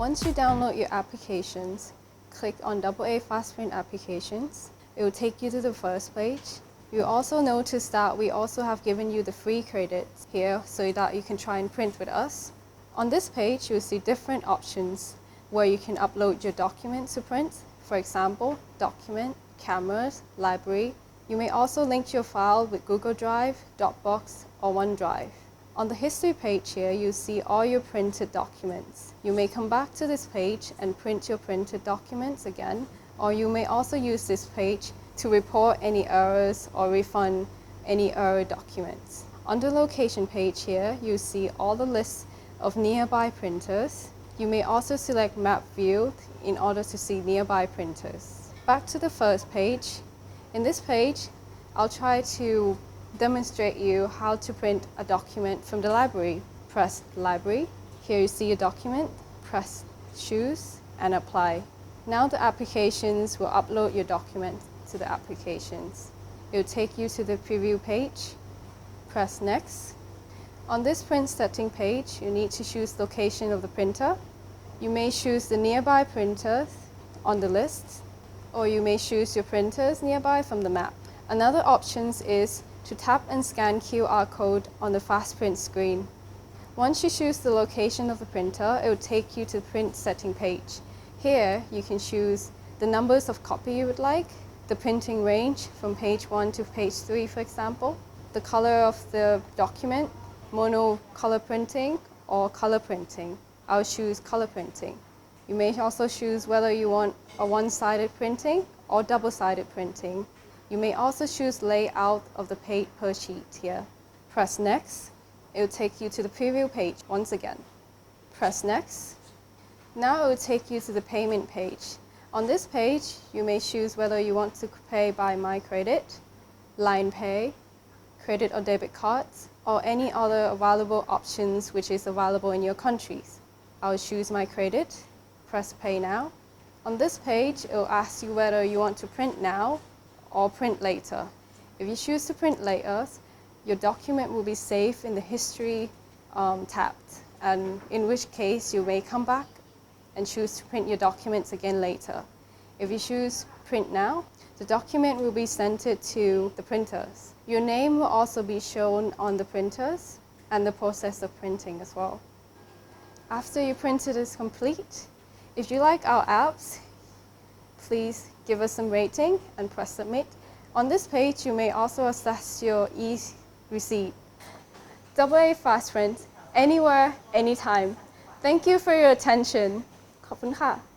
Once you download your applications, click on AA Fast Print Applications. It will take you to the first page. You'll also notice that we also have given you the free credits here so that you can try and print with us. On this page, you'll see different options where you can upload your documents to print. For example, document, cameras, library. You may also link your file with Google Drive, Dropbox, or OneDrive. On the history page here, you'll see all your printed documents. You may come back to this page and print your printed documents again, or you may also use this page to report any errors or refund any error documents. On the location page here, you'll see all the lists of nearby printers. You may also select Map View in order to see nearby printers. Back to the first page. In this page, I'll try to demonstrate you how to print a document from the library. Press Library. Here you see your document. Press Choose and Apply. Now the applications will upload your document to the applications. It will take you to the preview page. Press Next. On this print setting page, you need to choose location of the printer. You may choose the nearby printers on the list, or you may choose your printers nearby from the map. Another option is to tap and scan QR code on the fast print screen. Once you choose the location of the printer, it will take you to the print setting page. Here, you can choose the numbers of copy you would like, the printing range from page 1 to page 3, for example, the color of the document, mono color printing or color printing. I'll choose color printing. You may also choose whether you want a one-sided printing or double-sided printing. You may also choose layout of the page per sheet here. Press Next. It will take you to the preview page once again. Press Next. Now it will take you to the payment page. On this page, you may choose whether you want to pay by MyCredit, Line Pay, credit or debit cards, or any other available options which is available in your countries. I'll choose MyCredit. Press Pay Now. On this page, it will ask you whether you want to print now or print later. If you choose to print later, your document will be saved in the History tab, and in which case you may come back and choose to print your documents again later. If you choose Print Now, the document will be sent to the printers. Your name will also be shown on the printers and the process of printing as well. After your printed is complete, if you like our apps, please give us some rating and press Submit. On this page, you may also access your e-receipt. AA Fast Print, anywhere, anytime. Thank you for your attention. ขอบคุณค่ะ